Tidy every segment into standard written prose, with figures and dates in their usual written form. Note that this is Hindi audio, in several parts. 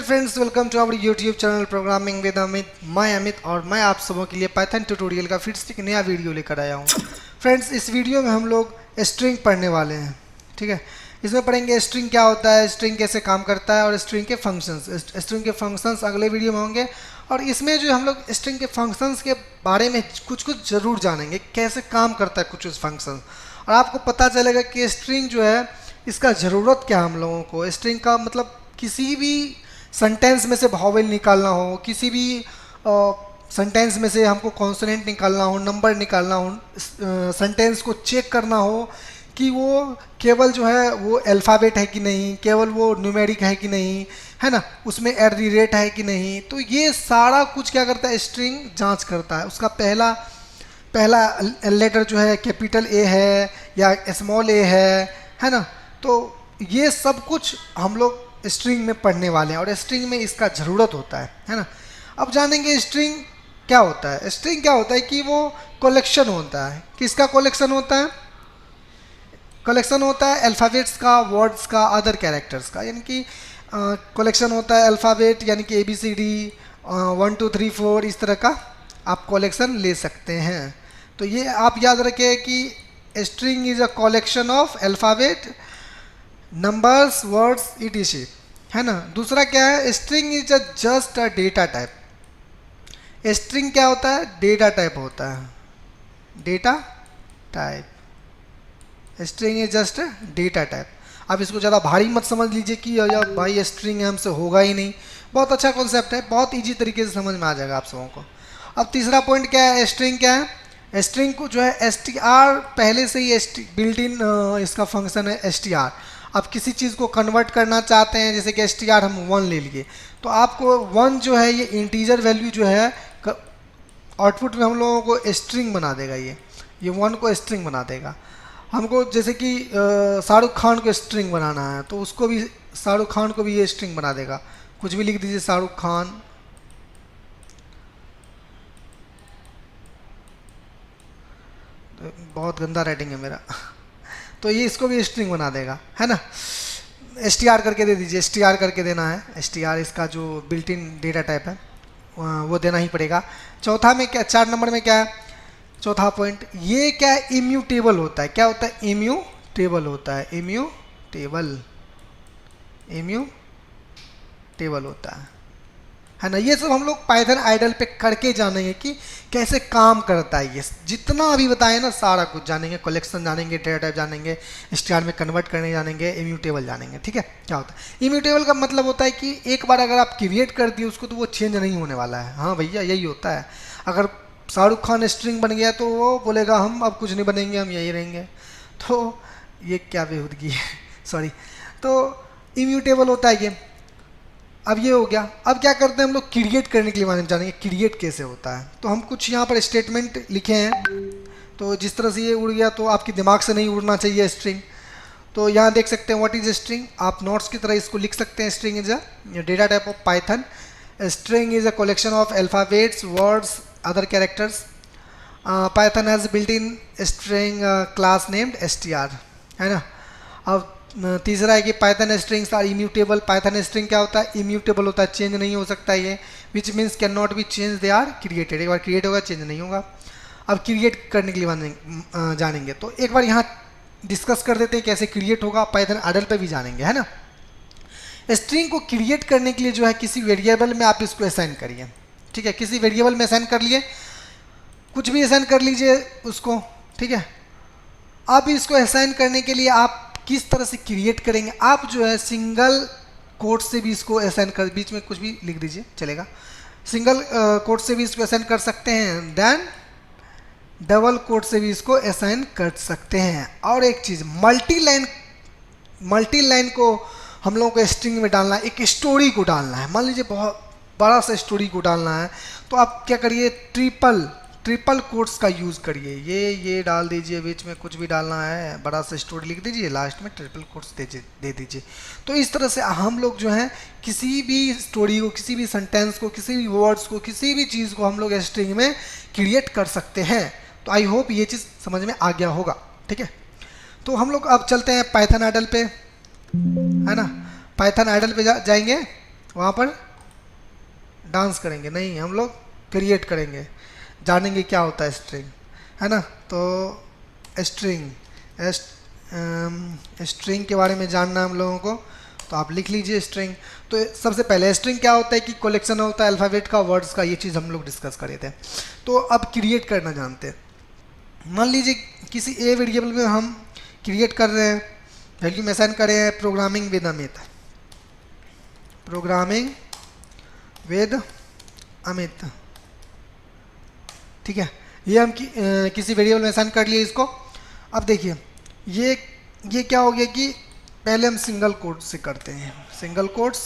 Friends, welcome to our YouTube channel programming with Amit. मैं अमित और मैं आप सबों के लिए पाइथन ट्यूटोरियल का फिर से एक नया वीडियो लेकर आया हूँ। फ्रेंड्स, इस वीडियो में हम लोग स्ट्रिंग पढ़ने वाले हैं। ठीक है, इसमें पढ़ेंगे स्ट्रिंग क्या होता है, स्ट्रिंग कैसे काम करता है और स्ट्रिंग के फंक्शंस। स्ट्रिंग के फंक्शंस अगले वीडियो में होंगे और इसमें जो हम लोग स्ट्रिंग के फंक्शंस के बारे में कुछ कुछ ज़रूर जानेंगे, कैसे काम करता है कुछ कुछ फंक्शन, और आपको पता चलेगा कि स्ट्रिंग जो है इसका ज़रूरत क्या है हम लोगों को। स्ट्रिंग का मतलब किसी भी सेंटेंस में से वॉवेल निकालना हो, किसी भी सेंटेंस में से हमको कॉन्सोनेंट निकालना हो, नंबर निकालना हो, सेंटेंस को चेक करना हो कि वो केवल जो है वो अल्फ़ाबेट है कि नहीं, केवल वो न्यूमेरिक है कि नहीं, है ना, उसमें एट द रेट है कि नहीं। तो ये सारा कुछ क्या करता है, स्ट्रिंग जांच करता है। उसका पहला लेटर जो है कैपिटल ए है या स्मॉल ए है ना। तो ये सब कुछ हम लोग स्ट्रिंग में पढ़ने वाले हैं और स्ट्रिंग में इसका ज़रूरत होता है ना। अब जानेंगे स्ट्रिंग क्या होता है। स्ट्रिंग क्या होता है कि वो कलेक्शन होता है। किसका कलेक्शन होता है? कलेक्शन होता है अल्फ़ाबेट्स का, वर्ड्स का, अदर कैरेक्टर्स का। यानी कि कलेक्शन होता है अल्फ़ाबेट, यानी कि ABCD 1 2 3 4 इस तरह का आप कलेक्शन ले सकते हैं। तो ये आप याद रखें कि string is a collection of alphabet, numbers, words, etc, है ना। दूसरा क्या है, string is just a data type. String क्या होता है? डेटा टाइप होता है। Data type, string is just data type. अब इसको ज़्यादा भारी मत समझ लीजिए कि यार भाई स्ट्रिंग हमसे होगा ही नहीं। बहुत अच्छा कॉन्सेप्ट है, बहुत इजी तरीके से समझ में आ जाएगा आप सबों को। अब तीसरा पॉइंट क्या है, स्ट्रिंग क्या है। स्ट्रिंग को जो है str पहले से ही बिल्ट इन इसका फंक्शन है str। आप किसी चीज़ को कन्वर्ट करना चाहते हैं, जैसे कि str हम 1 ले लिए, तो आपको 1 जो है ये इंटीजर वैल्यू जो है आउटपुट में हम लोगों को स्ट्रिंग बना देगा। ये 1 को स्ट्रिंग बना देगा। हमको जैसे कि शाहरुख खान को स्ट्रिंग बनाना है, तो उसको भी, शाहरुख खान को भी ये स्ट्रिंग बना देगा। कुछ भी लिख दीजिए, शाहरुख खान। बहुत गंदा राइटिंग है मेरा तो ये इसको भी स्ट्रिंग बना देगा, है ना। str करके दे दीजिए, str करके देना है। str इसका जो बिल्ट इन डेटा टाइप है वो देना ही पड़ेगा। चौथा में क्या, 4 नंबर में क्या है, चौथा पॉइंट, ये क्या है, इम्यूटेबल होता है। क्या होता है? इम्यूटेबल होता है। इम्यूटेबल होता है ना। ये सब हम लोग पाइथन आइडल पे करके जानेंगे कि कैसे काम करता है। ये जितना अभी बताए ना सारा कुछ जानेंगे। कलेक्शन जानेंगे, डेटा टाइप जानेंगे, स्टार में कन्वर्ट करने जानेंगे, इम्यूटेबल जानेंगे। ठीक है, क्या होता है इम्यूटेबल का मतलब होता है कि एक बार अगर आप क्रिएट कर दिए उसको तो वो चेंज नहीं होने वाला है। हाँ भैया, यही होता है। अगर शाहरुख खान स्ट्रिंग बन गया तो वो बोलेगा हम अब कुछ नहीं बनेंगे, हम यही रहेंगे। तो ये क्या बेहूदगी है सॉरी। तो इम्यूटेबल होता है ये। अब ये हो गया। अब क्या करते हैं हम लोग, क्रिएट करने के लिए माने जानेंगे क्रिएट कैसे होता है। तो हम कुछ यहाँ पर स्टेटमेंट लिखे हैं, तो जिस तरह से ये उड़ गया तो आपके दिमाग से नहीं उड़ना चाहिए स्ट्रिंग। तो यहाँ देख सकते हैं व्हाट इज स्ट्रिंग। आप नोट्स की तरह इसको लिख सकते हैं। String is a data type of Python. String is a collection of alphabets, words, other characters. Python has built in string class named str, है ना। अब तीसरा है कि Python strings are immutable. Python string क्या होता है? इम्यूटेबल होता है, चेंज नहीं हो सकता ये। Which means can not be change, they are created. एक बार क्रिएट होगा, चेंज नहीं होगा। अब क्रिएट करने के लिए जानेंगे, तो एक बार यहाँ डिस्कस कर देते हैं कैसे क्रिएट होगा। पाइथन आइडल पे भी जानेंगे, है ना। स्ट्रिंग को क्रिएट करने के लिए जो है किसी वेरिएबल में आप इसको असाइन करिए। ठीक है, किसी वेरिएबल में असाइन कर लिए, कुछ भी असाइन कर लीजिए उसको। ठीक है, अब इसको असाइन करने के लिए आप किस तरह से क्रिएट करेंगे, आप जो है सिंगल कोट से भी इसको असाइन कर, बीच में कुछ भी लिख दीजिए चलेगा। सिंगल कोट से भी इसको असाइन कर सकते हैं, देन डबल कोट से भी इसको असाइन कर सकते हैं। और एक चीज़, मल्टी लाइन को हम लोगों को स्ट्रिंग में डालना है, एक स्टोरी को डालना है। मान लीजिए बहुत बड़ा सा स्टोरी को डालना है, तो आप क्या करिए, ट्रिपल कोट्स का यूज़ करिए। ये डाल दीजिए, बीच में कुछ भी डालना है, बड़ा सा स्टोरी लिख दीजिए, लास्ट में ट्रिपल कोट्स दे दीजिए। तो इस तरह से हम लोग जो है किसी भी स्टोरी को, किसी भी सेंटेंस को, किसी भी वर्ड्स को, किसी भी चीज़ को हम लोग स्ट्रिंग में क्रिएट कर सकते हैं। तो आई होप ये चीज़ समझ में आ गया होगा। ठीक है, तो हम लोग अब चलते हैं पाइथन आइडल पे, है ना। पाइथन आइडल पे जाएंगे वहाँ पर डांस करेंगे नहीं, हम लोग क्रिएट करेंगे, जानेंगे क्या होता है स्ट्रिंग, है ना। तो स्ट्रिंग, स्ट्रिंग के बारे में जानना है हम लोगों को, तो आप लिख लीजिए स्ट्रिंग। तो सबसे पहले स्ट्रिंग क्या होता है कि कलेक्शन होता है अल्फ़ाबेट का, वर्ड्स का, ये चीज़ हम लोग डिस्कस करे थे। तो अब क्रिएट करना जानते हैं। मान लीजिए किसी ए वेरिएबल में हम क्रिएट कर रहे हैं, वैल्यू में असाइन करे हैं programming with Amit, programming with Amit, ठीक है। ये हम किसी वेरिएबल में असाइन कर लिए इसको। अब देखिए ये क्या हो गया कि पहले हम सिंगल कोट से करते हैं, सिंगल कोट्स,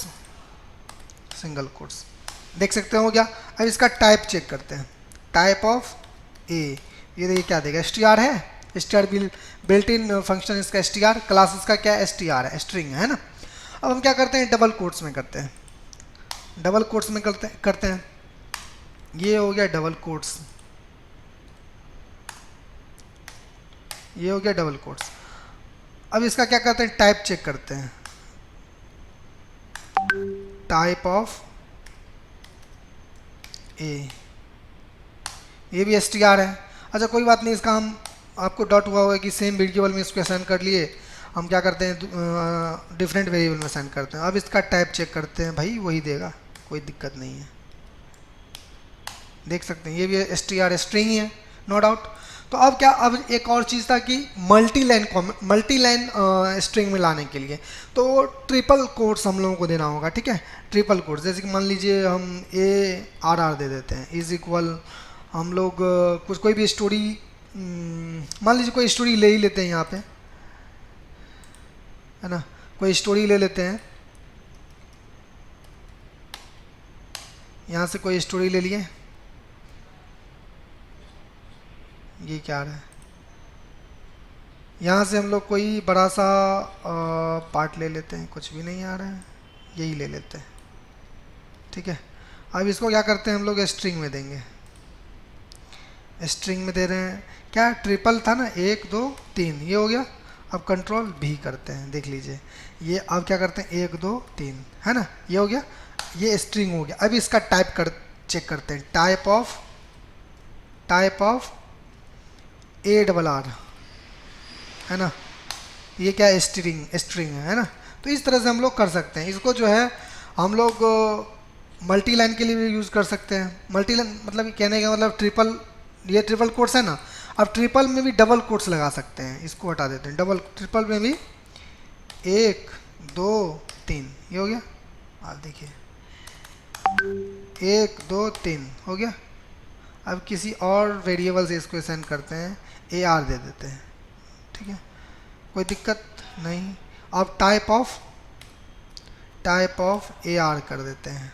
सिंगल कोट्स, देख सकते हो क्या। अब इसका टाइप चेक करते हैं, टाइप ऑफ ए, ये देखिए क्या देगा, str है, str बिल्ट इन फंक्शन इसका str, क्लास इसका क्या है, str है, स्ट्रिंग है ना। अब हम क्या करते हैं, डबल कोट्स में करते हैं, डबल कोट्स में करते हैं, ये हो गया डबल कोट्स, ये हो गया डबल कोट्स। अब इसका क्या करते हैं, टाइप चेक करते हैं, टाइप ऑफ ए, ये भी str है। अच्छा कोई बात नहीं, इसका हम, आपको डॉट हुआ होगा कि सेम वेरिएबल में इसको असाइन कर लिए, हम क्या करते हैं डिफरेंट वेरिएबल में असाइन करते हैं। अब इसका टाइप चेक करते हैं, भाई वही देगा, कोई दिक्कत नहीं है, देख सकते हैं ये भी str स्ट्रिंग ही है, नो डाउट। तो अब क्या, अब एक और चीज़ था कि मल्टी लाइन स्ट्रिंग में लाने के लिए तो ट्रिपल कोट्स हम लोगों को देना होगा, ठीक है। ट्रिपल कोट्स, जैसे कि मान लीजिए हम ARR दे देते हैं, इज इक्वल, हम लोग कुछ कोई भी स्टोरी, मान लीजिए कोई स्टोरी ले ही लेते हैं यहाँ पे, है ना, कोई स्टोरी ले लेते हैं, यहाँ से कोई स्टोरी ले लिए, ये क्या आ रहा है, यहाँ से हम लोग कोई बड़ा सा पार्ट ले लेते हैं, कुछ भी नहीं आ रहा है, यही ले लेते हैं, ठीक है। अब इसको क्या करते हैं, हम लोग स्ट्रिंग में देंगे, स्ट्रिंग में दे रहे हैं, क्या ट्रिपल था ना, 1 2 3, ये हो गया। अब कंट्रोल भी करते हैं, देख लीजिए ये, अब क्या करते हैं 1 2 3, है ना, ये हो गया, ये स्ट्रिंग हो गया। अब इसका टाइप चेक करते हैं, टाइप ऑफ ARR, है ना, ये क्या है, स्ट्रिंग है ना। तो इस तरह से हम लोग कर सकते हैं इसको, जो है हम लोग मल्टी लाइन के लिए भी यूज़ कर सकते हैं। मल्टी लाइन मतलब कहने का मतलब ट्रिपल, ये ट्रिपल कोट्स है ना, अब ट्रिपल में भी डबल कोट्स लगा सकते हैं, इसको हटा देते हैं, डबल ट्रिपल में भी 1 2 3, ये हो गया। आप देखिए 1 2 3 हो गया। अब किसी और वेरिएबल से इसको असाइन करते हैं, AR दे देते हैं, ठीक है, कोई दिक्कत नहीं। अब टाइप ऑफ AR कर देते हैं,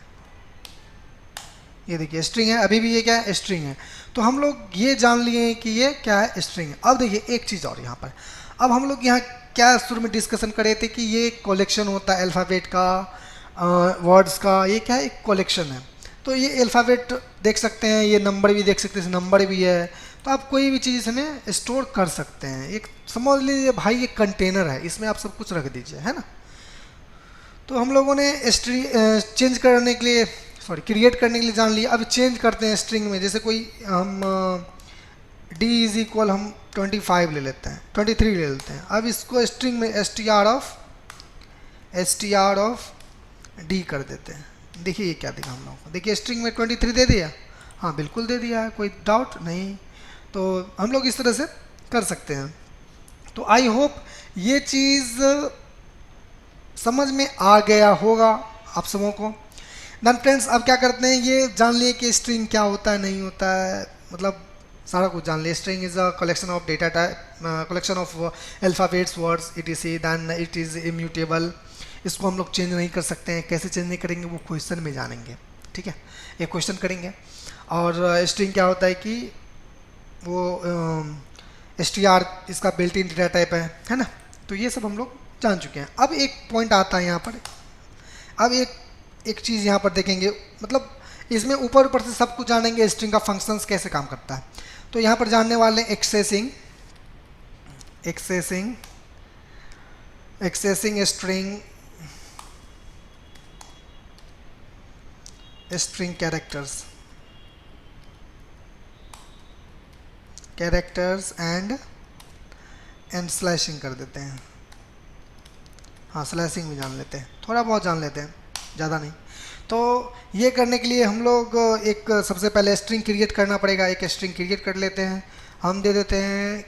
ये देखिए स्ट्रिंग है, अभी भी ये क्या है, स्ट्रिंग है। तो हम लोग ये जान लिए कि ये क्या है, स्ट्रिंग है। अब देखिए एक चीज़ और यहाँ पर, अब हम लोग यहाँ क्या शुरू में डिस्कशन करे थे कि ये कलेक्शन होता है अल्फ़ाबेट का, वर्ड्स का, ये क्या है, एक कलेक्शन है। तो ये अल्फ़ाबेट देख सकते हैं, ये नंबर भी देख सकते हैं, नंबर भी है, तो आप कोई भी चीज़ इसमें स्टोर कर सकते हैं। एक समझ लीजिए भाई ये कंटेनर है, इसमें आप सब कुछ रख दीजिए, है ना। तो हम लोगों ने चेंज करने के लिए, सॉरी क्रिएट करने के लिए जान लिया। अब चेंज करते हैं स्ट्रिंग में, जैसे कोई हम D इज इक्वल हम 25 ले लेते हैं, 23 ले लेते हैं। अब इसको स्ट्रिंग में str ऑफ D कर देते हैं। देखिए ये क्या देगा हम लोगों को, देखिए स्ट्रिंग में 23 दे दिया, हाँ बिल्कुल दे दिया है, कोई डाउट नहीं। तो हम लोग इस तरह से कर सकते हैं। तो आई होप ये चीज़ समझ में आ गया होगा आप सबों को। देन फ्रेंड्स अब क्या करते हैं, ये जान लिए कि स्ट्रिंग क्या होता है, नहीं होता है, मतलब सारा कुछ जान लिया। String is a collection of data type, collection of alphabets, words, etc, then it is immutable. इसको हम लोग चेंज नहीं कर सकते हैं, कैसे चेंज नहीं करेंगे वो क्वेश्चन में जानेंगे, ठीक है, एक क्वेश्चन करेंगे। और स्ट्रिंग क्या होता है कि वो str इसका बिल्ट इन डेटा टाइप है ना। तो ये सब हम लोग जान चुके हैं। अब एक पॉइंट आता है यहाँ पर, अब एक चीज़ यहाँ पर देखेंगे, मतलब इसमें ऊपर ऊपर से सब कुछ जानेंगे, स्ट्रिंग का फंक्शंस कैसे काम करता है। तो यहाँ पर जानने वाले accessing string string characters and slashing कर देते हैं। हाँ, स्लैशिंग भी जान लेते हैं, थोड़ा बहुत जान लेते हैं, ज़्यादा नहीं। तो ये करने के लिए हम लोग एक सबसे पहले स्ट्रिंग क्रिएट करना पड़ेगा। एक स्ट्रिंग क्रिएट कर लेते हैं। हम दे देते हैं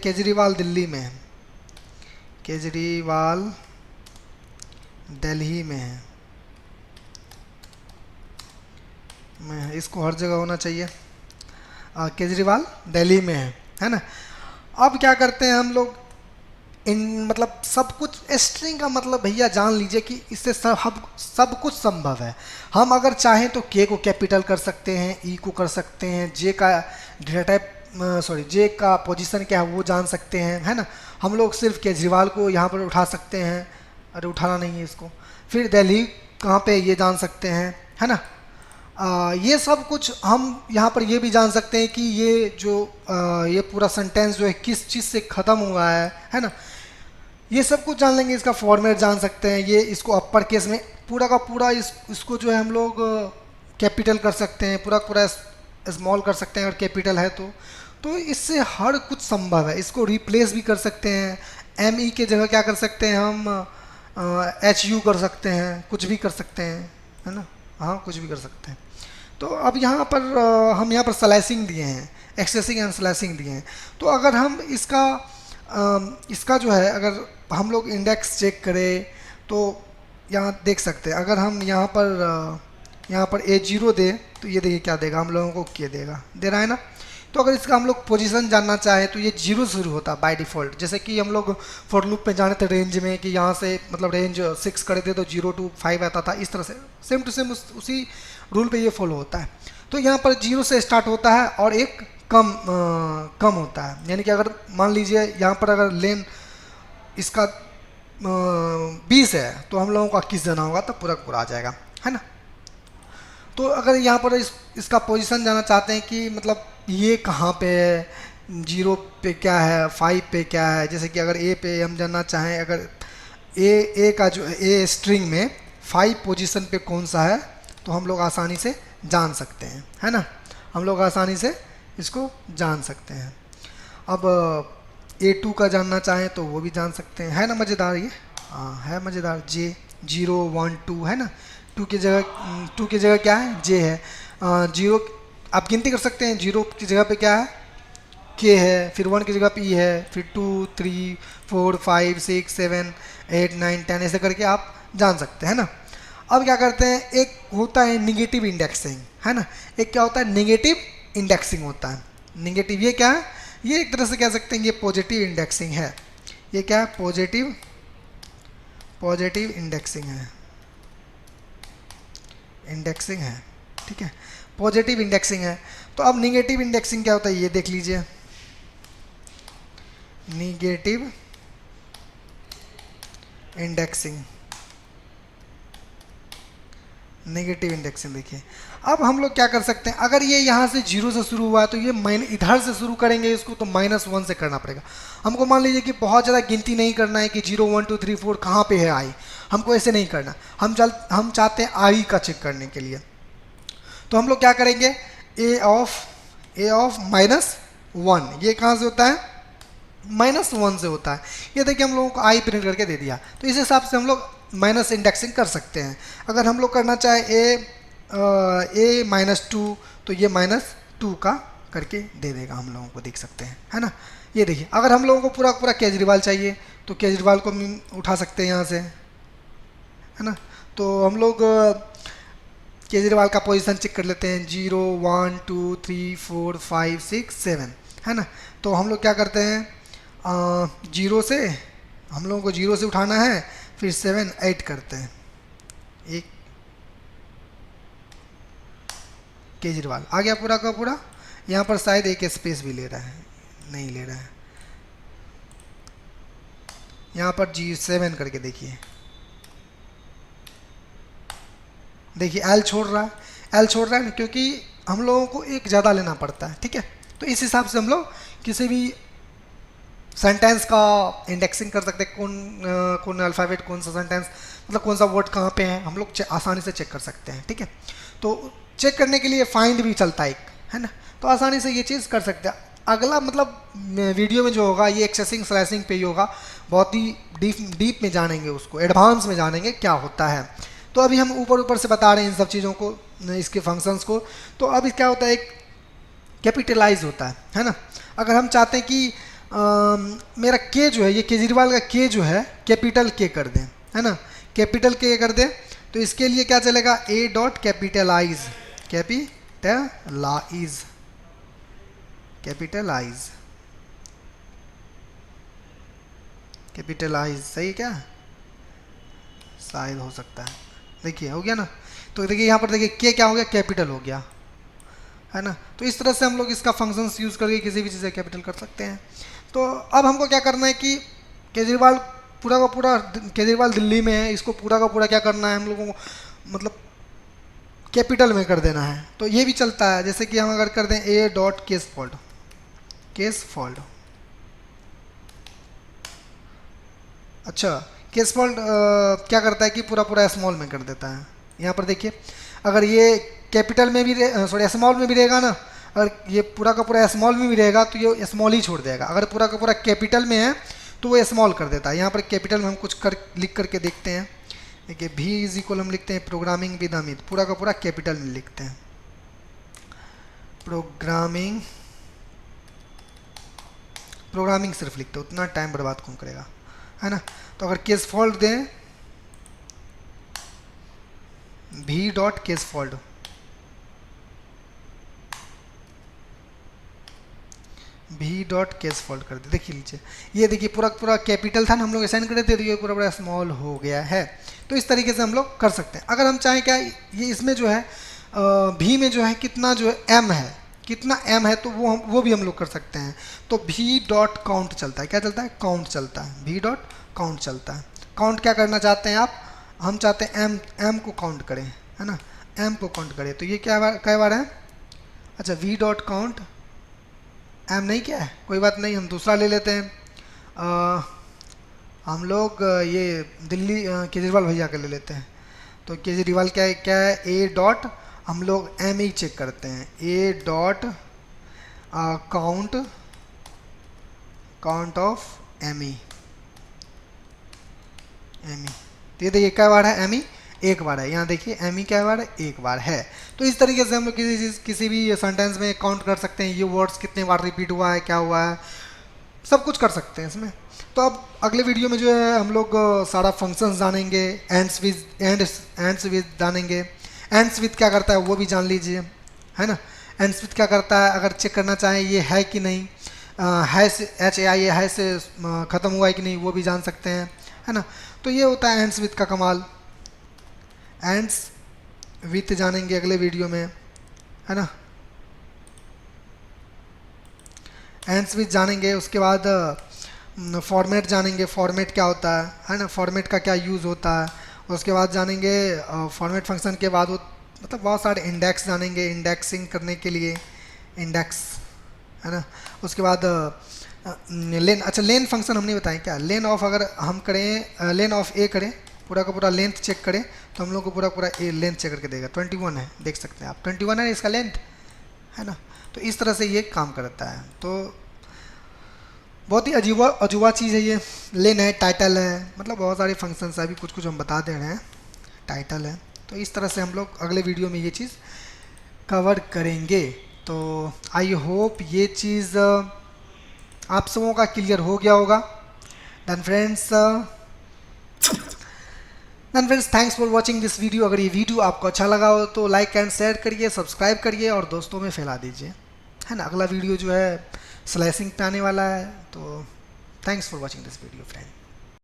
केजरीवाल दिल्ली में है, केजरीवाल दिल्ली में है, इसको हर जगह होना चाहिए। केजरीवाल दिल्ली में है ना। अब क्या करते हैं हम लोग, मतलब सब कुछ स्ट्रिंग का मतलब भैया जान लीजिए कि इससे सब कुछ संभव है। हम अगर चाहें तो के को कैपिटल कर सकते हैं, ई को कर सकते हैं, जे का डेटा टाइप जे का पोजीशन क्या है वो जान सकते हैं, है ना। हम लोग सिर्फ केजरीवाल को यहाँ पर उठा सकते हैं, अरे उठाना नहीं है इसको, फिर दिल्ली कहाँ पे ये जान सकते हैं, है ना। ये सब कुछ हम यहाँ पर ये भी जान सकते हैं कि ये जो ये पूरा सेंटेंस जो है किस चीज़ से ख़त्म हुआ है ना। ये सब कुछ जान लेंगे। इसका फॉर्मेट जान सकते हैं, ये इसको अपर केस में पूरा का पूरा इसको जो है हम लोग कैपिटल कर सकते हैं, पूरा स्मॉल कर सकते हैं अगर कैपिटल है तो इससे हर कुछ संभव है। इसको रिप्लेस भी कर सकते हैं, एम ई के जगह क्या कर सकते हैं हम एच यू कर सकते हैं, कुछ भी कर सकते हैं, है ना। हाँ, कुछ भी कर सकते हैं। तो अब यहाँ पर हम यहाँ पर स्लाइसिंग दिए हैं, एक्सेसिंग एंड स्लाइसिंग दिए हैं। तो अगर हम इसका जो है अगर हम लोग इंडेक्स चेक करें तो यहाँ देख सकते हैं। अगर हम यहाँ पर A0 दें तो ये देखिए क्या देगा, हम लोगों को क्या देगा, दे रहा है ना। तो अगर इसका हम लोग पोजीशन जानना चाहें तो ये 0 से शुरू होता है बाय डिफ़ॉल्ट। जैसे कि हम लोग फॉर लूप में जाने थे रेंज में कि यहाँ से मतलब रेंज 6 कर दे तो 0 to 5 आता था, इस तरह से सेम टू सेम उसी रूल पे ये फॉलो होता है। तो यहाँ पर 0 से स्टार्ट होता है और एक कम होता है। यानी कि अगर मान लीजिए यहाँ पर अगर लेन इसका 20 है तो हम लोगों को 21 देना होगा तो पूरा आ जाएगा, है ना। तो अगर यहाँ पर इसका पोजीशन जाना चाहते हैं कि मतलब ये कहाँ पे है, 0 पे क्या है, 5 पे क्या है। जैसे कि अगर ए पे हम जानना चाहें, अगर ए का जो ए स्ट्रिंग में 5 पोजीशन पे कौन सा है तो हम लोग आसानी से जान सकते हैं, है ना। हम लोग आसानी से इसको जान सकते हैं। अब A2 का जानना चाहें तो वो भी जान सकते हैं, है ना। मज़ेदार ये, हाँ है मज़ेदार। J 0 1 2 है ना, 2 की जगह क्या है, J है। 0 आप गिनती कर सकते हैं, 0 की जगह पे क्या है, K है, फिर 1 की जगह पे E है, फिर 2 3 4 5 6 7 8 9 10 ऐसे करके आप जान सकते हैं ना। अब क्या करते हैं, एक होता है निगेटिव इंडेक्सिंग, है ना। एक क्या होता है, नेगेटिव इंडेक्सिंग होता है। निगेटिव ये क्या है, ये एक तरह से कह सकते हैं ये पॉजिटिव इंडेक्सिंग है। ये क्या है, पॉजिटिव इंडेक्सिंग है, ठीक है, पॉजिटिव इंडेक्सिंग है। तो अब निगेटिव इंडेक्सिंग क्या होता है ये देख लीजिए। निगेटिव इंडेक्सिंग देखिए। अब हम लोग क्या कर सकते हैं, अगर ये यहाँ से 0 से शुरू हुआ है तो ये इधर से शुरू करेंगे इसको तो -1 से करना पड़ेगा हमको। मान लीजिए कि बहुत ज़्यादा गिनती नहीं करना है कि 0 1 2 3 4 कहाँ पे है आई, हमको ऐसे नहीं करना। हम चाहते हैं आई का चेक करने के लिए। तो हम लोग क्या करेंगे, ए ऑफ -1, ये कहाँ से होता है, -1 से होता है। ये देखिए हम लोगों को आई प्रिंट करके दे दिया। तो इस हिसाब से हम लोग माइनस इंडेक्सिंग कर सकते हैं। अगर हम लोग करना चाहें ए -2 तो ये -2 का करके दे देगा हम लोगों को, देख सकते हैं, है ना। ये देखिए अगर हम लोगों को पूरा केजरीवाल चाहिए तो केजरीवाल को उठा सकते हैं यहाँ से, है ना। तो हम लोग केजरीवाल का पोजीशन चेक कर लेते हैं, 0 1 2 3 4 5 6 7, है ना। तो हम लोग क्या करते हैं, 0 से हम लोगों को 0 से उठाना है, फिर 7 8 करते हैं, एक केजरीवाल आ गया पूरा का पूरा। यहाँ पर शायद एक स्पेस भी ले रहा है, नहीं ले रहा है। यहाँ पर G7 करके देखिए एल छोड़ रहा है ना, क्योंकि हम लोगों को एक ज़्यादा लेना पड़ता है, ठीक है। तो इस हिसाब से हम लोग किसी भी सेंटेंस का इंडेक्सिंग कर सकते हैं, कौन अल्फ़ाबेट, कौन सा सेंटेंस, मतलब कौन सा वर्ड कहाँ पे है, हम लोग आसानी से चेक कर सकते हैं। ठीक है, तो चेक करने के लिए फाइंड भी चलता है ना, तो आसानी से ये चीज़ कर सकते हैं। अगला मतलब वीडियो में जो होगा ये एक्सेसिंग स्लैशिंग पे ही होगा, बहुत ही डीप में जानेंगे, उसको एडवांस में जानेंगे क्या होता है। तो अभी हम ऊपर ऊपर से बता रहे हैं इन सब चीज़ों को, इसके फंक्शंस को। तो अभी क्या होता है, एक कैपिटलाइज होता है ना। अगर हम चाहते हैं कि मेरा के जो है, ये केजरीवाल का के जो है कैपिटल के कर दें, है ना, कैपिटल के कर दें, तो इसके लिए क्या चलेगा, a dot capitalize, capitalize, capitalize, capitalize, सही क्या, शायद हो सकता है, देखिए हो गया ना। तो देखिए यहाँ पर देखिए के क्या हो गया, कैपिटल हो गया, है ना। तो इस तरह से हम लोग इसका फंक्शंस यूज़ करके किसी भी चीज़ का कैपिटल कर सकते हैं। तो अब हमको क्या करना है कि केजरीवाल पूरा का पूरा, केजरीवाल दिल्ली में है, इसको पूरा का पूरा क्या करना है हम लोगों को, मतलब कैपिटल में कर देना है। तो ये भी चलता है, जैसे कि हम अगर कर दें ए dot case fold, case fold, अच्छा केस फोल्ड क्या करता है कि पूरा पूरा स्मॉल में कर देता है। यहाँ पर देखिए अगर ये कैपिटल में भी सॉरी स्मॉल में भी रहेगा ना, अगर ये पूरा का पूरा स्मॉल में भी रहेगा तो ये स्मॉल ही छोड़ देगा, अगर पूरा का पूरा कैपिटल में है तो वो स्मॉल कर देता है। यहाँ पर कैपिटल में हम कुछ लिख करके देखते हैं, देखिए भी इज इक्वल हम लिखते हैं प्रोग्रामिंग विद अमित, पूरा का पूरा कैपिटल में लिखते हैं, प्रोग्रामिंग, प्रोग्रामिंग सिर्फ लिखते हैं, उतना टाइम बर्बाद कौन करेगा, है ना। तो अगर केस फोल्ड दें भी डॉट केस फोल्ड, भी डॉट केस फोल्ड कर दे, देखिए लीजिए ये देखिए पूरा पूरा कैपिटल था ना, हम लोग असाइन कर देते, तो ये पूरा पूरा स्मॉल हो गया है। तो इस तरीके से हम लोग कर सकते हैं। अगर हम चाहें क्या, ये इसमें जो है भी में जो है कितना जो है एम है, कितना एम है, तो वो भी हम लोग कर सकते हैं। तो भी डॉट काउंट चलता है, क्या चलता है, काउंट चलता है, भी डॉट काउंट चलता है। काउंट क्या करना चाहते हैं आप, हम चाहते हैं एम को काउंट करें, है ना, एम को काउंट करें। तो ये क्या बार है, अच्छा वी डॉट काउंट एम नहीं, क्या है कोई बात नहीं, हम दूसरा ले लेते हैं, हम लोग ये दिल्ली केजरीवाल भैया का ले लेते हैं। तो केजरीवाल क्या है ए डॉट, हम लोग एम ही चेक करते हैं, a dot count, count of M E, M E, तो ये देखिए क्या बार है, एम ई एक बार है, यहाँ देखिए एम ई क्या बार है, एक बार है। तो इस तरीके से हम लोग किसी चीज़ किसी भी सेंटेंस में काउंट कर सकते हैं, ये वर्ड्स कितने बार रिपीट हुआ है, क्या हुआ है, सब कुछ कर सकते हैं इसमें। तो अब अगले वीडियो में जो है हम लोग सारा फंक्शंस जानेंगे, एंड्स विद जानेंगे, एंड्स विद क्या करता है वो भी जान लीजिए, है ना। एंड्स विद क्या करता है, अगर चेक करना चाहें ये है कि नहीं, है से HAI है से ख़त्म हुआ है कि नहीं, वो भी जान सकते हैं, है ना। तो ये होता है एंड्स विद का कमाल। एंड्स विथ जानेंगे अगले वीडियो में, है ना, एंड्स विथ जानेंगे। उसके बाद फॉर्मेट जानेंगे, फॉर्मेट क्या होता है ना, फॉर्मेट का क्या यूज़ होता है। उसके बाद जानेंगे फॉर्मेट फंक्शन के बाद वो मतलब बहुत सारे इंडेक्स जानेंगे, इंडेक्सिंग करने के लिए इंडेक्स, है ना। उसके बाद लेन, अच्छा लेन फंक्शन हमने बताया क्या, लेन ऑफ अगर हम करें, लेन ऑफ ए करें, पूरा का पूरा लेंथ चेक करें, तो हम लोग को पूरा पूरा ए लेंथ चेक करके देगा, 21 है, देख सकते हैं आप 21 है इसका लेंथ, है ना। तो इस तरह से ये काम करता है। तो बहुत ही अजूबा चीज़ है ये, लेन है, टाइटल है, मतलब बहुत सारे फंक्शंस है, अभी कुछ कुछ हम बता दे रहे हैं, टाइटल है। तो इस तरह से हम लोग अगले वीडियो में ये चीज़ कवर करेंगे। तो आई होप ये चीज़ आप सबों का क्लियर हो गया होगा। Then friends thanks for watching this video. अगर ये वीडियो आपको अच्छा लगा हो तो लाइक एंड शेयर करिए, सब्सक्राइब करिए और दोस्तों में फैला दीजिए, है ना। अगला वीडियो जो है स्लाइसिंग पे आने वाला है। तो thanks for watching this video friend.